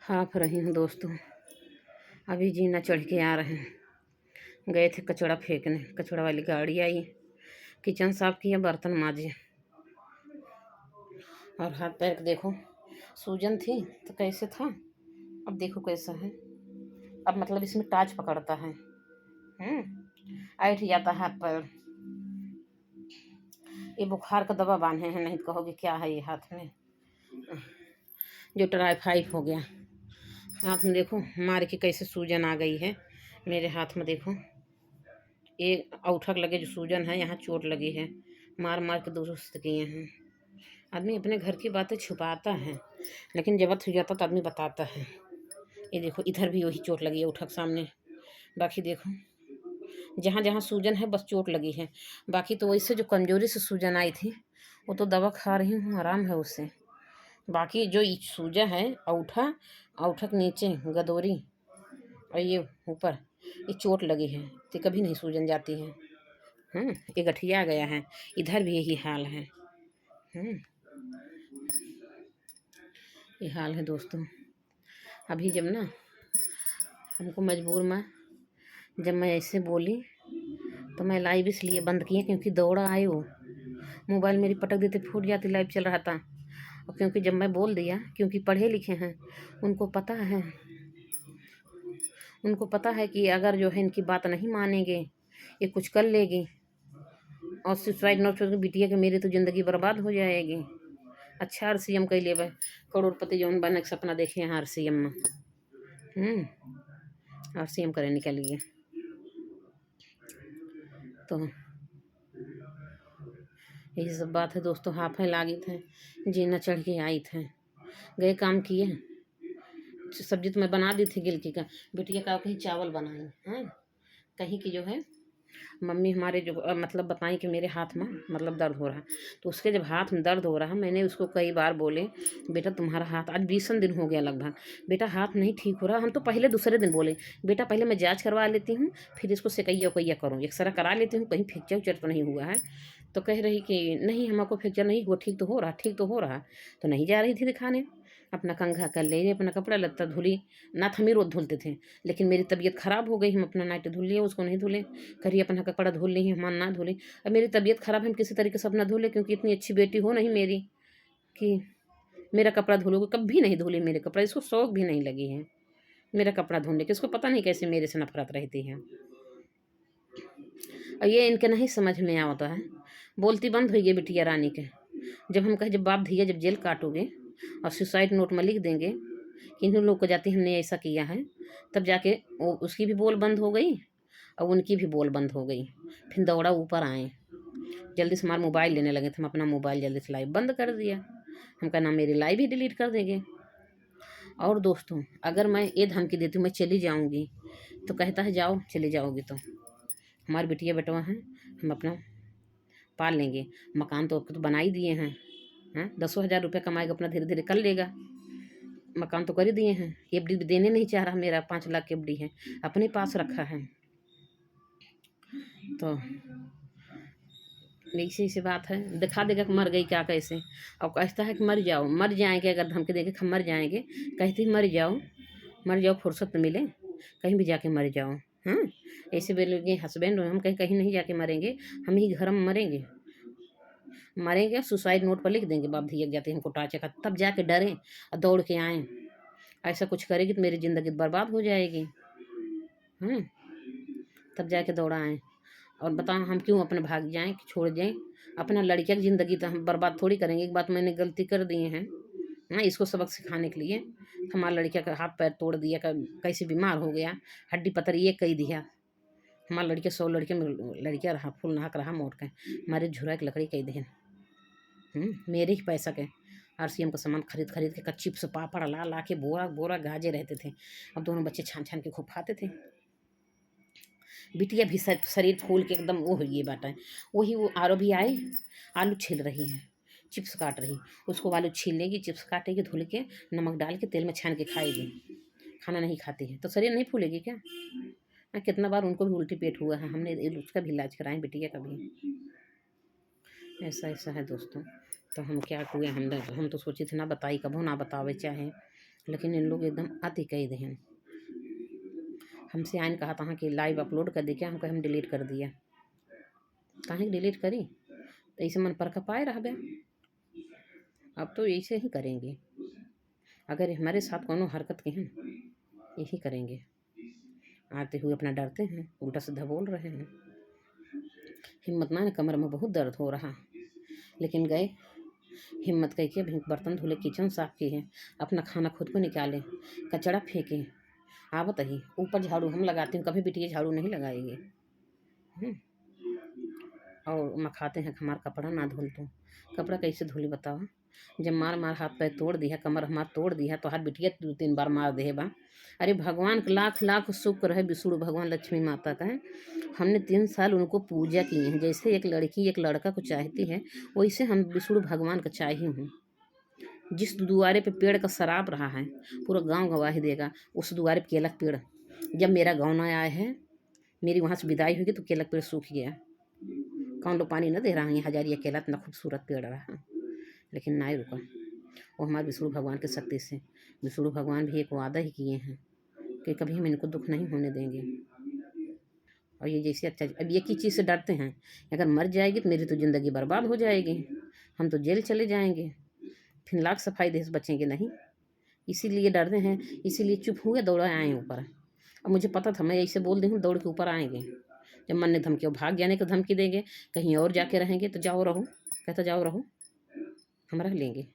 हाँफ रही हूँ दोस्तों। अभी जीना चढ़ के आ रहे हैं। गए थे कचड़ा फेंकने, कचड़ा वाली गाड़ी आई, किचन साफ किया, बर्तन माजे, और हाथ पैर देखो, सूजन थी तो कैसे था, अब देखो कैसा है। अब मतलब इसमें टाच पकड़ता है, ऐठ जाता है हाथ पैर। ये बुखार का दवा बांधे हैं, नहीं कहोगे क्या है ये हाथ में, जो टाइफाइड हो गया। हाथ में देखो मार के कैसे सूजन आ गई है मेरे हाथ में। देखो ये औठक लगे जो सूजन है, यहाँ चोट लगी है, मार मार के दुरुस्त किए हैं। आदमी अपने घर की बातें छुपाता है, लेकिन जरूरत हो जाता तो आदमी बताता है। ये देखो इधर भी वही चोट लगी है उठक सामने। बाकी देखो जहाँ जहाँ सूजन है बस चोट लगी है, बाकी तो वैसे जो कमजोरी से सूजन आई थी वो तो दवा खा रही हूँ, आराम है उससे। बाकी जो सूजन है औठा, औठक नीचे गदोरी और ये ऊपर, ये चोट लगी है तो कभी नहीं सूजन जाती है। ये गठिया गया है, इधर भी यही हाल है। ये हाल है दोस्तों। अभी जब ना हमको मजबूर में, जब मैं ऐसे बोली तो मैं लाइव इसलिए बंद किया क्योंकि दौड़ा आए वो मोबाइल मेरी पटक देते, फूट जाती, लाइव चल रहा था। और क्योंकि जब मैं बोल दिया, क्योंकि पढ़े लिखे हैं, उनको पता है, उनको पता है कि अगर जो है इनकी बात नहीं मानेंगे ये कुछ कर लेगी, और सुसाइड नोट कर बिटिया के मेरी तो ज़िंदगी बर्बाद हो जाएगी। अच्छा RCM कह लिए, करोड़पति जौन बने के सपना देखे हैं RCM में, RCM करे निकलिए। तो यही सब बात है दोस्तों। हाफे लागी थे, जीना चढ़ के आई थे, गए काम किए। सब्जी तो मैं बना दी थी गिलकी का, बिटिया का कहीं चावल बनाई हैं, कहीं की जो है मम्मी हमारे जो मतलब बताई कि मेरे हाथ में मतलब दर्द हो रहा है। तो उसके जब हाथ में दर्द हो रहा है, मैंने उसको कई बार बोले बेटा तुम्हारा हाथ, आज 20 दिन हो गया लगभग, बेटा हाथ नहीं ठीक हो रहा। हम तो पहले दूसरे दिन बोले बेटा पहले मैं जांच करवा लेती हूँ, फिर इसको सेकैया उकैया करूँ, एक्सरा करा लेती हूँ, कहीं फ्रैक्चर उक्चर तो नहीं हुआ है। तो कह रही कि नहीं हमको फ्रैक्चर नहीं हुआ, ठीक तो हो रहा, ठीक तो हो रहा। तो नहीं जा रही थी दिखाने, अपना कंघा कर ले, अपना कपड़ा लत्ता धुली, नाथ हम ही रोज धुलते थे, लेकिन मेरी तबीयत खराब हो गई, हम अपना नाइट धुल लिए, उसको नहीं धुले। करिए अपना कपड़ा धुल ली, हम ना धुले। अब मेरी तबीयत खराब है, हम किसी तरीके से अपना धुले, क्योंकि इतनी अच्छी बेटी हो नहीं मेरी कि मेरा कपड़ा धुलोगे। कभी नहीं धुले मेरे कपड़ा, इसको शौक भी नहीं लगी है मेरा कपड़ा धोने की, इसको पता नहीं कैसे मेरे से नफरत रहती है। और ये इनके नहीं समझ में आता है, बोलती बंद हुई गई बिटिया रानी के। जब हम कहे जब बाप धैया जब जेल काटोगे और सुसाइड नोट में लिख देंगे कि इन लोग को जाती हमने ऐसा किया है, तब जाके वो उसकी भी बोल बंद हो गई और उनकी भी बोल बंद हो गई। फिर दौड़ा ऊपर आए, जल्दी से हमारा मोबाइल लेने लगे थे, हम अपना मोबाइल जल्दी से लाइव बंद कर दिया। हम कहा ना मेरी लाइव ही डिलीट कर देंगे। और दोस्तों अगर मैं ये धमकी देती हूँ मैं चली जाऊँगी, तो कहता है जाओ चली जाओगी तो हमारे बिटिया बेटवा हैं, हम अपना पाल लेंगे। मकान तो बना ही दिए हैं, 10,000 रुपये कमाएगा, अपना धीरे धीरे कर लेगा। मकान तो कर ही दिए हैं, FD देने नहीं चाह रहा, मेरा 5 लाख की FD है, अपने पास रखा है। तो ऐसी सी बात है, दिखा देगा कि मर गई क्या कैसे, और कहता है कि मर जाओ, मर जाएंगे, अगर धमकी देंगे हम मर जाएंगे, कहती मर जाओ, मर जाओ, फुर्सत मिले कहीं भी जाके मर जाओ। ऐसे बोलोगे हस्बैंड हम कहीं कहीं नहीं जाके मरेंगे, हम ही घर में मरेंगे, मरेंगे सुसाइड नोट पर लिख देंगे बाप धैया जाते हमको टाचे का, तब जाके डरें और दौड़ के आएँ। ऐसा कुछ करेगी तो मेरी ज़िंदगी बर्बाद हो जाएगी। तब जाके दौड़ा आएँ और बताओ हम क्यों अपने भाग जाएं, छोड़ जाएं अपना लड़किया की ज़िंदगी, तो हम बर्बाद थोड़ी करेंगे। एक बात मैंने गलती कर दी है, इसको सबक सिखाने के लिए। हमारा लड़किया का हाथ पैर तोड़ दिया, कैसे बीमार हो गया, हड्डी पतर ये कही दिया। हमारा लड़किया 100 लड़के में लड़किया रहा, फुल नाक रहा, मोट के हमारे झुरा की लकड़ी कही दिहन। मेरे ही पैसा के RCM का सामान खरीद खरीद के चिप्स पापड़ ला ला के बोरा बोरा गाजे रहते थे। अब दोनों बच्चे छान छान के खूब खाते थे। बिटिया भी शरीर फूल के एकदम वो हो गई बात है। वही वो आरो भी आए, आलू छील रही हैं, चिप्स काट रही, उसको आलू छील लेगी, चिप्स काटेगी, धुल के नमक डाल के तेल में छान के खाएगी। खाना नहीं खाती है तो शरीर नहीं फूलेगी क्या? कितना बार उनको भी उल्टी पेट हुआ है, हमने उसका भी इलाज कराएं बिटिया का भी। ऐसा ऐसा है दोस्तों। तो हम क्या हुए, हम तो सोचे थे ना बताई कबो, ना बतावे चाहे लेकिन इन लोग एकदम अति कह दे हैं। हमसे आइन कहा था कि लाइव अपलोड कर दी, क्या हम कहे हम डिलीट कर दिया। कहाँ डिलीट करी तो ऐसे मन पर पाए रह गया। अब तो ऐसे ही करेंगे, अगर हमारे साथ कोनो हरकत के हैं यही करेंगे। आते हुए अपना डरते हैं, उल्टा सीधा बोल रहे हैं। हिम्मत ना, कमर में बहुत दर्द हो रहा, लेकिन गए हिम्मत कह के बर्तन धुले, किचन साफ किए, अपना खाना खुद को निकाले, कचड़ा फेंके। आवत ही ऊपर झाड़ू हम लगाते हैं, कभी बिटिया झाड़ू नहीं लगाएगी। और मखाते हैं हमारा कपड़ा ना धुल तो कपड़ा कैसे धुली बताओ। जब मार मार हाथ पैर तोड़ दिया, कमर हमार तोड़ दिया, तो हाथ बिटिया 2-3 बार मार दे बा। अरे भगवान का लाख लाख शुक्र है, विष्णु भगवान लक्ष्मी माता का है। हमने 3 साल उनको पूजा किए हैं। जैसे एक लड़की एक लड़का को चाहती है, वैसे हम विष्णु भगवान का चाही हूँ। जिस दुआरे पे पेड़ का शराब रहा है, पूरा गांव गवाही देगा। उस दुआरे पे केला पेड़, जब मेरा गाँव ना आया है, मेरी वहाँ से विदाई हुई तो केला पेड़ सूख गया। कौन लोग पानी न दे रहा है, हजारिया केला इतना खूबसूरत पेड़ रहा, लेकिन ना रुका। वो हमारे विष्णु भगवान की शक्ति से, विष्णु भगवान भी एक वादा ही किए हैं कि कभी हम इनको दुख नहीं होने देंगे। और ये जैसे अच्छा, अब एक ही चीज़ से डरते हैं, अगर मर जाएगी तो मेरी तो ज़िंदगी बर्बाद हो जाएगी, हम तो जेल चले जाएंगे, फिर लाख सफाई दे बचेंगे नहीं। इसीलिए डरते हैं, इसीलिए चुप हुए दौड़ा आए ऊपर। अब मुझे पता था मैं ऐसे बोल दी हूँ, दौड़ के ऊपर आएंगे। जब मन ने धमकी, भाग जाने की धमकी देंगे, कहीं और जाके रहेंगे तो जाओ रहो, कहता जाओ रहो, हम रह लेंगे,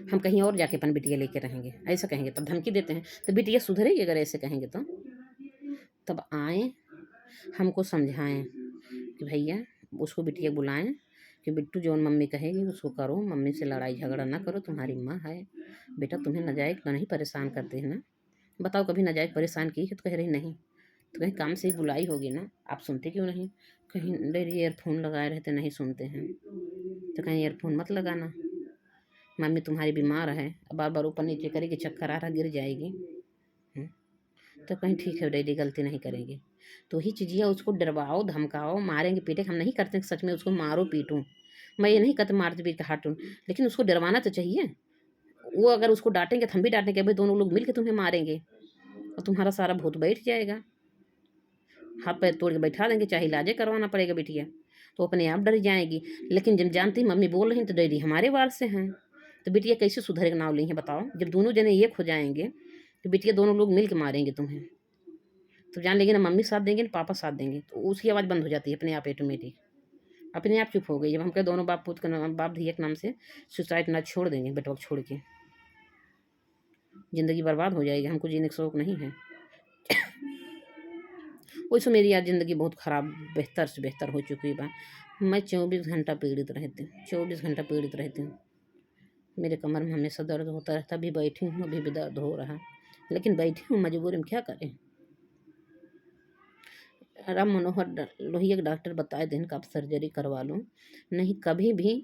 हम कहीं और जाके अपन बिटिया लेके रहेंगे, ऐसा कहेंगे। तब धमकी देते हैं तो बिटिया सुधरेगी अगर ऐसे कहेंगे तो। तब आए हमको समझाएं कि भैया उसको बिटिया बुलाएं कि बिट्टू जौन मम्मी कहेगी उसको करो, मम्मी से लड़ाई झगड़ा ना करो, तुम्हारी माँ है बेटा, तुम्हें नाजायज तो नहीं परेशान करते हैं ना। बताओ कभी नाजायज परेशान की है तो कह रही नहीं, तो कहीं काम से ही बुलाई होगी ना, आप सुनते क्यों नहीं। कहीं डेरी ईयरफोन लगाए रहते नहीं सुनते हैं, तो कहीं ईयरफोन मत लगाना, मम्मी तुम्हारी बीमार है, बार बार ऊपर नीचे करेगी, चक्कर आ रहा गिर जाएगी। तो कहीं ठीक है डैडी गलती नहीं करेंगे। तो ही चीज़िया उसको डरवाओ धमकाओ, मारेंगे पीटे, हम नहीं करते सच में उसको मारो पीटूँ, मैं ये नहीं कहते मारते पीट के हाटूँ, लेकिन उसको डरवाना तो चाहिए। वो अगर उसको डांटेंगे तो हम भी डांटेंगे, भाई दोनों लोग मिल के तुम्हें मारेंगे और तुम्हारा सारा भूत बैठ जाएगा, हाथ पैर तोड़ के बैठा देंगे, चाहे इलाजे करवाना पड़ेगा बिटिया, तो अपने आप डर जाएगी। लेकिन जब जानती मम्मी बोल रही तो डैडी हमारे वार से हैं, तो बिटिया कैसे सुधरेगा नाव ली है बताओ। जब दोनों जने एक हो जाएंगे तो बिटिया दोनों लोग मिल के मारेंगे तुम्हें, तो जान लेंगे ना मम्मी साथ देंगे ना पापा साथ देंगे, तो उसकी आवाज़ बंद हो जाती है अपने आप ऑटोमेटिक, अपने आप चुप हो गई। जब हम कहे दोनों बाप पुत के नाम, बाप धिया के नाम से सुसाइड ना छोड़ देंगे, बेटवा छोड़ के ज़िंदगी बर्बाद हो जाएगी, हमको जीने का शौक नहीं है। वैसे मेरी आज ज़िंदगी बहुत ख़राब बेहतर से बेहतर हो चुकी बा। मैं 24 घंटा पीड़ित रहती हूँ, 24 घंटा पीड़ित रहती हूँ। मेरे कमर में हमेशा दर्द होता रहता, अभी बैठी हूँ अभी भी दर्द हो रहा है, लेकिन बैठी हूँ मजबूरी में, क्या करें। राम मनोहर लोहिया के डॉक्टर बताए दिन का आप सर्जरी करवा लो, नहीं कभी भी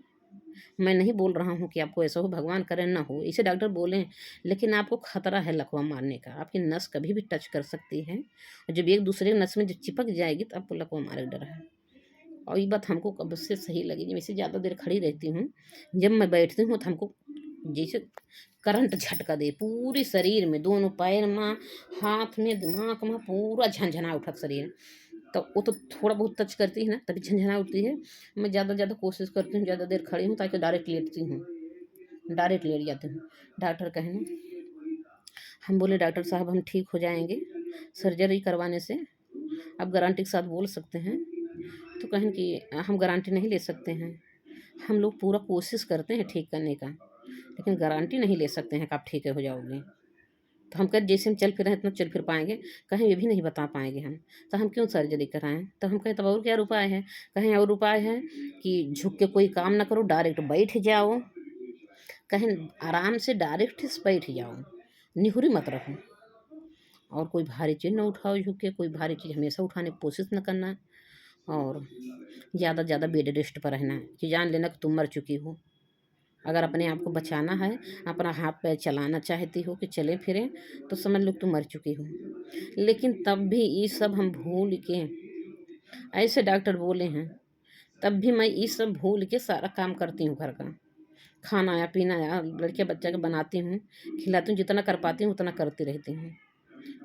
मैं नहीं बोल रहा हूँ कि आपको ऐसा हो, भगवान करे ना हो, इसे डॉक्टर बोले, लेकिन आपको खतरा है लकवा मारने का, आपकी नस कभी भी टच कर सकती है, और जब एक दूसरे नस में जब चिपक जाएगी तो आपको लकवा मारे डर है। और ये बात हमको कब से सही लगी, जब इसे ज़्यादा देर खड़ी रहती हूँ, जब मैं बैठती हूँ तो हमको जैसे करंट झटका दे पूरे शरीर में, दोनों पैर में, हाथ में, दिमाग में, पूरा झंझना उठा शरीर। तो वो तो थोड़ा बहुत टच करती है ना तभी झंझना उठती है। मैं ज़्यादा कोशिश करती हूँ ज़्यादा देर खड़ी हूँ ताकि डायरेक्ट लेटती हूँ, डायरेक्ट लेट जाती हूँ। डॉक्टर कहने, हम बोले डॉक्टर साहब हम ठीक हो जाएंगे सर्जरी करवाने से, आप गारंटी के साथ बोल सकते हैं। तो कहें कि हम गारंटी नहीं ले सकते हैं, हम लोग पूरा कोशिश करते हैं ठीक करने का, लेकिन गारंटी नहीं ले सकते हैं कि आप ठीक हो जाओगे। तो हम कहें जैसे हम चल फिर रहे हैं इतना चल फिर पाएंगे, कहें ये भी नहीं बता पाएंगे हम, तो हम क्यों सर्जरी कराएं। तो हम कहें तब और क्या उपाय है, कहें और उपाय है कि झुक के कोई काम ना करो, डायरेक्ट बैठ जाओ, कहें आराम से डायरेक्ट बैठ जाओ, निहुरी मत रखो, और कोई भारी चीज़ ना उठाओ झुक के, कोई भारी चीज़ हमेशा उठाने की कोशिश न करना, और ज़्यादा से ज़्यादा बेड रेस्ट पर रहना है कि जान लेना कि तुम मर चुकी हो। अगर अपने आप को बचाना है, अपना हाथ पैर चलाना चाहती हो कि चले फिरें, तो समझ लो तुम मर चुकी हो। लेकिन तब भी ये सब हम भूल के, ऐसे डॉक्टर बोले हैं, तब भी मैं ये सब भूल के सारा काम करती हूँ घर का, खाना या पीना या लड़कियाँ बच्चा के बनाती हूँ, खिलाती हूँ, जितना कर पाती हूँ उतना करती रहती हूँ।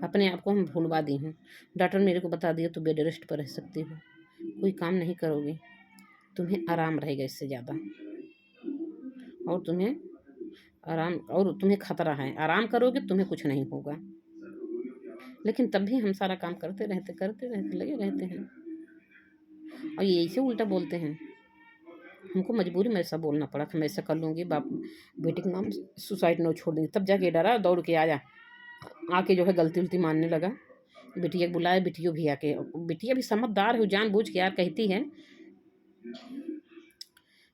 अपने आप को हम भूलवा दी हूँ। डॉक्टर मेरे को बता दिया तू बेड रेस्ट पर रह सकती हो, कोई काम नहीं करोगी, तुम्हें आराम रहेगा इससे ज़्यादा, और तुम्हें खतरा है, आराम करोगे तुम्हें कुछ नहीं होगा। लेकिन तब भी हम सारा काम करते रहते लगे रहते हैं, और ये ऐसे उल्टा बोलते हैं। हमको मजबूरी में ऐसा बोलना पड़ा कि मैं ऐसा कर लूँगी, बाप बेटे के नाम सुसाइड नोट छोड़ देंगे। तब जाके डरा, दौड़ के आया, आके जो है गलती उलती मानने लगा। बिटिया को बुलाया, बिटिया भी आके, बिटिया भी समझदार है, जानबूझ के यार कहती है।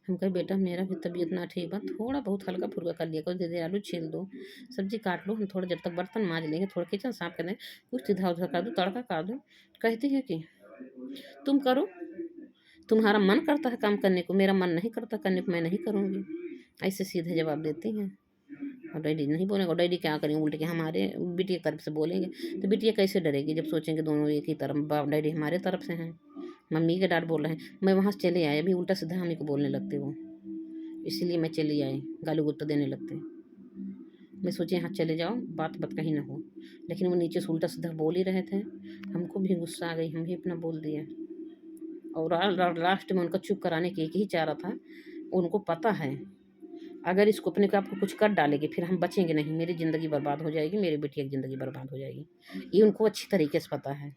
हम कहे बेटा मेरा भी तबीयत ना ठीक बा, थोड़ा बहुत हल्का फुल्का कर लिया करो, दे आलू छील दो, सब्जी काट लो, हम थोड़ा जब तक बर्तन मांज लेंगे, थोड़ा किचन साफ कर दें, कुछ इधर उधर कर दो, तड़का कर दो। कहती है कि तुम करो, तुम्हारा मन करता है काम करने को, मेरा मन नहीं करता करने को, मैं नहीं करूँगी। ऐसे सीधे जवाब देती हैं। और डैडी नहीं बोलेंगे, और डैडी क्या करेंगे, उल्टे के हमारे बिटिया की तरफ से बोलेंगे। तो बिटिया कैसे डरेगी जब सोचेंगे दोनों एक ही तरफ, बाप डैडी हमारे तरफ से हैं, मम्मी के डांट बोल रहे हैं। मैं वहाँ से चले आए, अभी उल्टा सीधा हमी को बोलने लगते वो, इसीलिए मैं चली आई, गाली गुत्ता देने लगते। मैं सोचे यहाँ चले जाओ, बात बात कहीं ना हो, लेकिन वो नीचे से उल्टा सीधा बोल ही रहे थे। हमको भी गुस्सा आ गई, हम भी अपना बोल दिया। और लास्ट में उनका चुप कराने की एक ही चाह रहा था, उनको पता है अगर इसको अपने को आपको कुछ कर डालेगी फिर हम बचेंगे नहीं, मेरी ज़िंदगी बर्बाद हो जाएगी, मेरी बेटी की ज़िंदगी बर्बाद हो जाएगी। ये उनको अच्छी तरीके से पता है,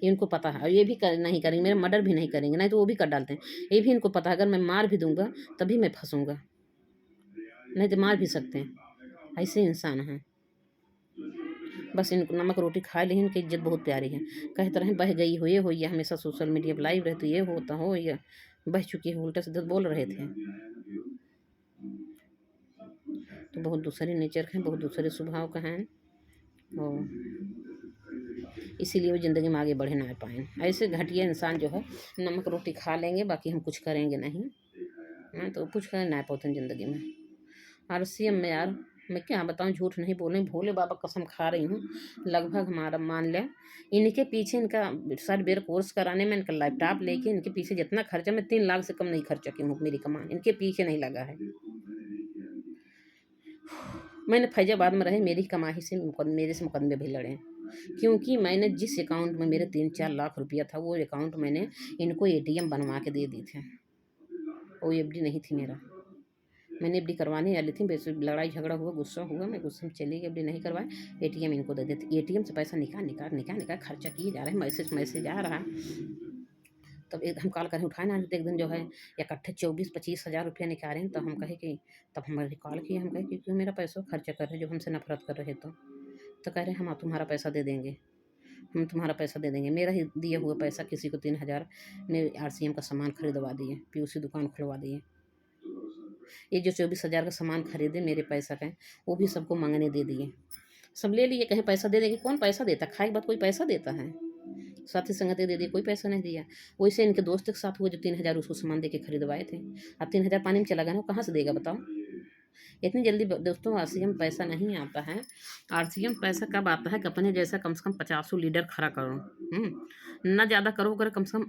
ये इनको पता है। और ये भी नहीं करेंगे, मेरा मर्डर भी नहीं करेंगे, नहीं तो वो भी कर डालते हैं। ये भी इनको पता है, अगर मैं मार भी दूंगा तभी मैं फंसूंगा, नहीं तो मार भी सकते हैं, ऐसे इंसान हैं। बस इनको नमक रोटी खा ली, इनकी इज्जत बहुत प्यारी है। कहते रहे बह गई हो, ये हमेशा सोशल मीडिया पर लाइव रहती, ये होता हो, ये बह चुकी है, उल्टा सीधा बोल रहे थे। तो बहुत दूसरे नेचर के हैं, बहुत दूसरे स्वभाव का हैं, और इसीलिए वो ज़िंदगी में आगे बढ़े ना पाएँ। ऐसे घटिया इंसान जो है नमक रोटी खा लेंगे, बाकी हम कुछ करेंगे नहीं, तो कुछ कर ना पाते ज़िंदगी में। RCM में यार मैं क्या बताऊँ, झूठ नहीं बोले, भोले बाबा कसम खा रही हूँ, लगभग हमारा मान लें इनके पीछे, इनका सॉफ्टवेयर कोर्स कराने में, इनका लैपटॉप लेके इनके पीछे जितना खर्चा, मैं 3 लाख से कम नहीं खर्चा की हूँ, मेरी कमान इनके पीछे नहीं लगा है। मैंने फैजाबाद में रहे, मेरी कमाई से मेरे से मुकदमे भी लड़े, क्योंकि मैंने जिस अकाउंट में मेरे 3-4 लाख रुपया था, वो अकाउंट मैंने इनको ATM बनवा के दे दी थे, वो FD नहीं थी मेरा, मैंने FD करवाने वाली थी, वैसे लड़ाई झगड़ा हुआ, गुस्सा हुआ, मैं गुस्से में चली गई, FD नहीं करवाए, ATM इनको दे देते। ATM से पैसा निकाल खर्चा किए जा रहे हैं, मैसेज आ रहा। तब एक हम कॉल करें, उठाए ना, एक दिन जो है इकट्ठे 24-25 हज़ार रुपया निकाले हैं। तब हम कहे कि, तब हमारे कॉल किए, हम कहे कि क्यों मेरा पैसा खर्चा कर रहे, जो हमसे नफरत कर रहे। तो कह रहे हम तुम्हारा पैसा दे देंगे, हम तुम्हारा पैसा दे देंगे। मेरा ही दिया हुआ पैसा किसी को 3,000 ने RCM का सामान खरीदवा दिए, POC दुकान खुलवा दिए। ये जो 24,000 का सामान खरीदे मेरे पैसा का, वो भी सबको मांगने दे दिए, सब ले लिए, कहे पैसा दे देंगे। कौन पैसा देता, खाए के बाद कोई पैसा देता है, साथी संगति दे दिए, कोई पैसा नहीं दिया। वैसे इनके दोस्त के साथ हुआ जो 3,000 उसको सामान दे के खरीदवाए थे, अब 3,000 पानी में चला गया ना, कहाँ से देगा बताओ। इतनी जल्दी दोस्तों RCM पैसा नहीं आता है। RCM पैसा कब आता है कि अपने जैसा कम से कम 50 लीडर खड़ा करो, ना ज़्यादा करो, अगर कम से कम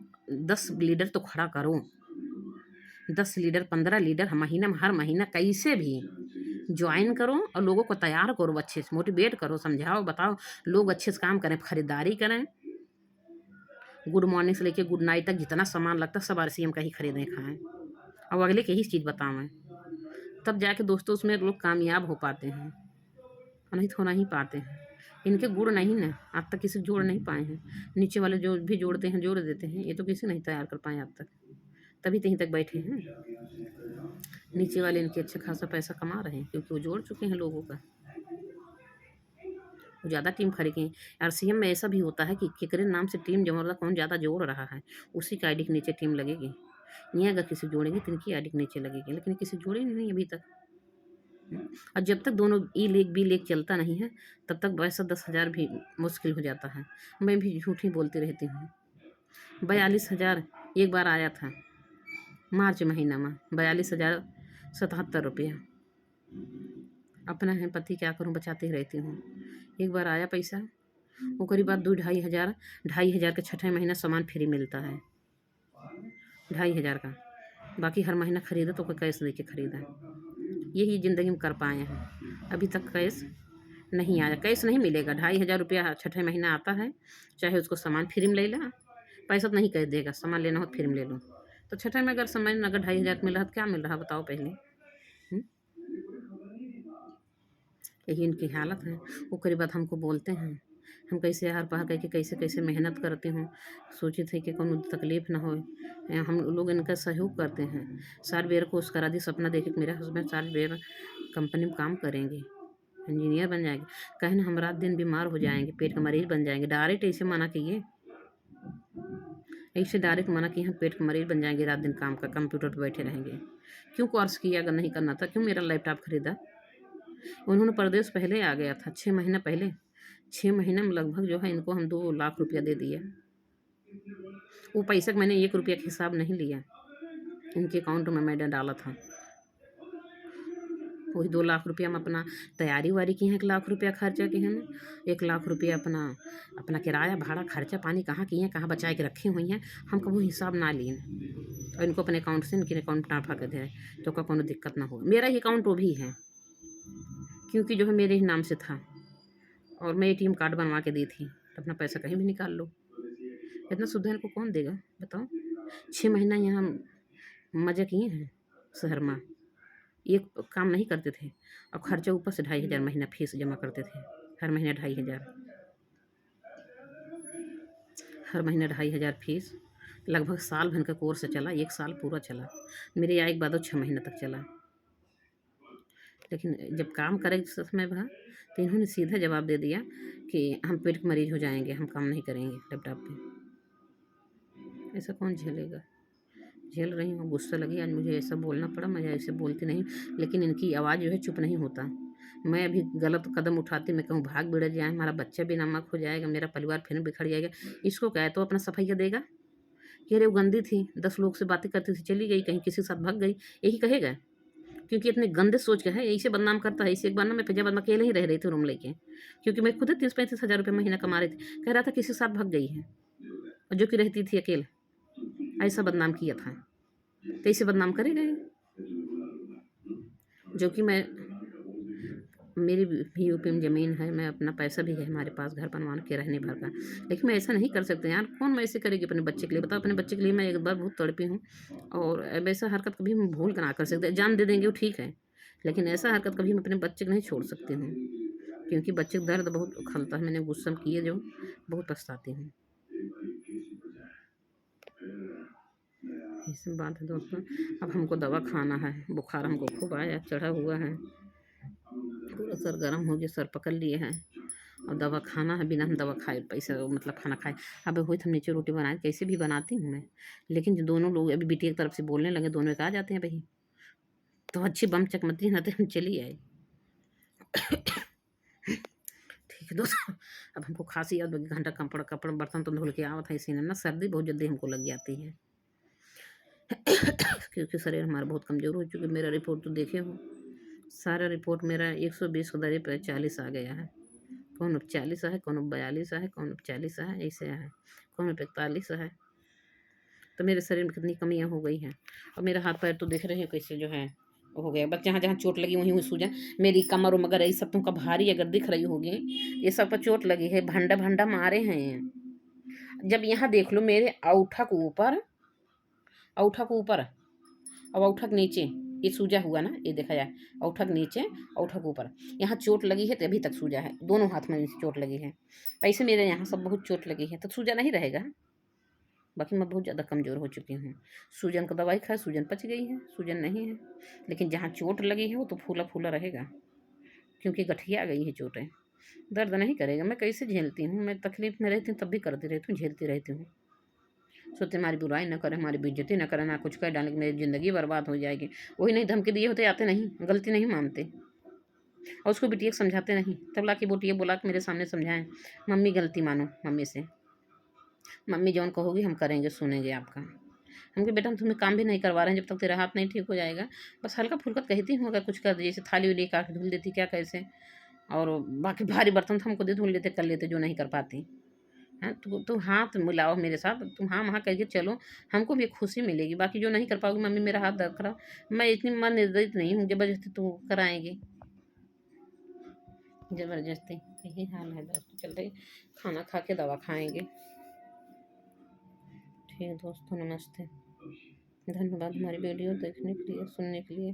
10 लीडर तो खड़ा करो, 10 लीडर 15 लीडर हर महीना कैसे भी ज्वाइन करो, और लोगों को तैयार करो, अच्छे से मोटिवेट करो, समझाओ, बताओ, लोग अच्छे से काम करें, खरीदारी करें। गुड मॉर्निंग से लेके गुड नाइट तक जितना सामान लगता है सब RCM का ही खरीदें, खाएं, और अगले के ही चीज़ बतावें, तब जाके दोस्तों उसमें लोग कामयाब हो पाते हैं, और नहीं तो हो नहीं पाते हैं। इनके गुड़ नहीं ना, आज तक किसी जोड़ नहीं पाए हैं, नीचे वाले जो भी जोड़ते हैं जोड़ देते हैं, ये तो किसी नहीं तैयार कर पाए आज तक, तभी कहीं तक बैठे हैं। नीचे वाले इनके अच्छा खासा पैसा कमा रहे हैं, क्योंकि वो जोड़ चुके हैं लोगों का, वो ज़्यादा टीम खरीदें। RCM में ऐसा भी होता है कि केकरे नाम से टीम जमा रहा, कौन ज़्यादा जोड़ रहा है, उसी का ID के नीचे टीम लगेगी। ये अगर किसी जोड़ेंगे तो इनकी ID के नीचे लगेगी, लेकिन किसी जोड़े नहीं अभी तक। और जब तक दोनों E लेग B लेग चलता नहीं है, तब तक पैसा 10,000 भी मुश्किल हो जाता है। मैं भी झूठ ही बोलती रहती हूँ। 42,000 एक बार आया था मार्च महीना में, 42,077 रुपया। अपना है पति, क्या करूँ, बचाते ही रहती हूँ। एक बार आया पैसा, वो करीब बात 2-2.5 हज़ार, 2.5 हज़ार के छठे महीना सामान फ्री मिलता है, 2,500 का। बाकी हर महीना ख़रीदा तो कोई कैश दे के ख़रीदा। यही ज़िंदगी में कर पाए हैं। अभी तक कैश नहीं आया, कैश नहीं मिलेगा। 2,500 रुपया छठे महीना आता है, चाहे उसको सामान फ्री में ले ला, पैसा तो नहीं कह देगा, सामान लेना हो फ्री में ले लो। तो छठे में अगर सामान अगर 2,500 मिल रहा तो क्या मिल रहा बताओ पहले। यही इनकी हालत है। ओकरे बाद हमको बोलते हैं, हम कैसे हार पहा कह के कैसे कैसे मेहनत करती हूँ, सोची थी कि कोनो तकलीफ ना हो। हम लोग इनका सहयोग करते हैं। साल बेर को उसका राधी सपना देखे कि मेरा हस्बैंड साल बेर कंपनी में काम करेंगे, इंजीनियर बन जाएंगे। कहीं ना हम रात दिन बीमार हो जाएंगे, पेट का मरीज बन जाएंगे। डायरेक्ट ऐसे मना किए, ऐसे डायरेक्ट मना किए हम पेट का मरीज बन जाएंगे, रात दिन काम का कंप्यूटर पर बैठे रहेंगे। क्यों कोर्स किया, अगर नहीं करना था क्यों मेरा लैपटॉप खरीदा। उन्होंने परदेश पहले आ गया था, 6 महीना पहले। 6 महीने में लगभग जो है इनको हम 2 लाख रुपया दे दिया। वो पैसा का मैंने 1 रुपया का हिसाब नहीं लिया, इनके अकाउंट में मैंने डाला था। वही 2 लाख रुपया हम अपना तैयारी वारी की हैं, 1 लाख रुपया खर्चा किए हैं, 1 लाख रुपया अपना अपना किराया भाड़ा खर्चा पानी कहाँ किए हैं, कहाँ बचा के रखी हुई हैं, हम कभी हिसाब ना लिए। और इनको अपने अकाउंट से इनके अकाउंट ट्रांसफर कर दे तो का कोनो दिक्कत ना हो। मेरा ही अकाउंट वो भी है, क्योंकि जो है मेरे ही नाम से था और मैं ATM कार्ड बनवा के दी थी, तो अपना पैसा कहीं भी निकाल लो। इतना सुविधा इनको कौन देगा बताओ। 6 महीना यहाँ मज़े किए हैं शहर में, एक काम नहीं करते थे और खर्चा ऊपर से 2,500 महीना फीस जमा करते थे। हर महीना 2,500, हर महीना 2,500 फीस। लगभग साल भर का कोर्स चला, 1 साल पूरा चला। मेरे आए के बाद 6 महीने तक चला। लेकिन जब काम करे समय भरा तो इन्होंने सीधा जवाब दे दिया कि हम पेट के मरीज हो जाएंगे, हम काम नहीं करेंगे लैपटॉप पे। ऐसा कौन झेलेगा। झेल रही हूँ, गुस्सा लगी आज मुझे, ऐसा बोलना पड़ा। मैं ऐसे बोलती नहीं, लेकिन इनकी आवाज़ जो है चुप नहीं होता। मैं अभी गलत कदम उठाती, मैं कहूँ भाग बिगड़ जाए, हमारा बच्चा भी नमक हो जाएगा, मेरा परिवार फिर बिखर जाएगा। इसको क्या है, तो अपना सफाइया देगा कि अरे वो गंदी थी, 10 लोग से बातें करती थी, चली गई कहीं किसी के साथ भाग गई, यही कहेगा। क्योंकि इतने गंदे सोच के है, ऐसे बदनाम करता है। इसे एक बार ना मैं फैजाबाद में अकेले ही रह रही थी रूम लेके, क्योंकि मैं खुद 30-35 हज़ार रुपये महीना कमा रही थी। कह रहा था किसी के साथ भाग गई है, और जो कि रहती थी अकेले। ऐसा बदनाम किया था, तो इसे बदनाम करेगा। जो कि मैं, मेरी भी यूपी में ज़मीन है, मैं अपना पैसा भी है हमारे पास घर बनवा के रहने भर का, लेकिन मैं ऐसा नहीं कर सकते यार। कौन मैं ऐसे करेगी अपने बच्चे के लिए बताओ। अपने बच्चे के लिए मैं एक बार बहुत तड़पी हूँ, और वैसा हरकत कभी हम भूल कर ना कर सकते। जान दे देंगे वो ठीक है, लेकिन ऐसा हरकत कभी मैं अपने बच्चे को नहीं छोड़ सकती हूँ, क्योंकि बच्चे को दर्द बहुत खलता है। मैंने गुस्सा किए जो बहुत पछताती हूँ। ऐसी बात है दोस्तों। अब हमको दवा खाना है, बुखार हमको खूब आया चढ़ा हुआ है, पूरा सर गर्म हो गया, सर पकड़ लिए हैं, और दवा खाना है। बिना हम दवा खाए पैसा मतलब खाना खाए। अब हुई तो हम नीचे रोटी बनाए, कैसे भी बनाती हूँ मैं, लेकिन जो दोनों लोग अभी बिटिया की तरफ से बोलने लगे, दोनों एक आ जाते हैं भाई, तो अच्छी बम चकमती ना, तो हम चली आए। ठीक है दोस्तों, अब हमको खांसी और 2 घंटा कपड़ा कपड़ा बर्तन तो धुल के आवत है, इसी ना सर्दी बहुत जल्दी हमको लग जाती है। क्योंकि शरीर हमारा बहुत कमज़ोर हो चुका है। मेरा रिपोर्ट तो देखे हो, सारा रिपोर्ट मेरा 120 के दरे पर 40 आ गया है। कौन 40 है, कौन 42 है, कौन 40 है, ऐसे है, कौन 45 है। तो मेरे शरीर में कितनी कमियां हो गई हैं। और मेरा हाथ पैर तो देख रहे हैं कैसे जो है हो गया। बस जहाँ जहाँ चोट लगी वहीं वहीं सूजन, मेरी कमर मगर यही सब तुमका भारी अगर दिख रही होगी, ये सब पर चोट लगी है, भंडा भंडा मारे हैं। जब यहाँ देख लो मेरे औठा के ऊपर, औठा के ऊपर और औठा के नीचे ये सूजा हुआ ना, ये देखा जाए, औठा के नीचे औठा के ऊपर यहाँ चोट लगी है, तो अभी तक सूजा है। दोनों हाथ में चोट लगी है। ऐसे मेरे यहाँ सब बहुत चोट लगी है, तो सूजा नहीं रहेगा। बाकी मैं बहुत ज़्यादा कमज़ोर हो चुकी हूँ। सूजन का दवाई खाए, सूजन पच गई है, सूजन नहीं है। लेकिन जहाँ चोट लगी है वो तो फूला फूला रहेगा, क्योंकि गठिया गई है चोटें। दर्द नहीं करेगा। मैं कैसे झेलती हूँ, मैं तकलीफ में रहती हूँ तब भी करती रहती हूँ, झेलती रहती हूँ। सोचते हमारी बुराई ना करे, हमारी बेइज्जती ना करे, ना कुछ कर डाले कि मेरी ज़िंदगी बर्बाद हो जाएगी। वही नहीं धमकी दिए होते, आते नहीं, गलती नहीं मानते, और उसको बिटिया को समझाते नहीं। तब ला के बोटिया बोला कि मेरे सामने समझाएं, मम्मी गलती मानो मम्मी से, मम्मी जौन कहोगी हम करेंगे, सुनेंगे आपका। हम कहे बेटा हम तुम्हें काम भी नहीं करवा रहे हैं, जब तक तेरा हाथ नहीं ठीक हो जाएगा। बस हल्का फुल्का कहती हूँ, अगर कुछ कर दे, जैसे थाली उली काट धुल देती क्या कैसे, और बाकी भारी बर्तन तो हमको दे धुल लेते, कर लेते जो नहीं कर पाती। हाँ, तुम हाथ मिलाओ मेरे साथ, तुम हाँ वहाँ कह के चलो, हमको भी एक खुशी मिलेगी। बाकी जो नहीं कर पाओगी, मम्मी मेरा हाथ दर्द करा, मैं इतनी मन निर्दयित नहीं हूँ जबरदस्ती तुम कराएंगे, जबरदस्ती। यही हाल है दोस्तों, चलते खाना खा के दवा खाएंगे। ठीक है दोस्तों, नमस्ते, धन्यवाद हमारी वीडियो देखने के लिए, सुनने के लिए।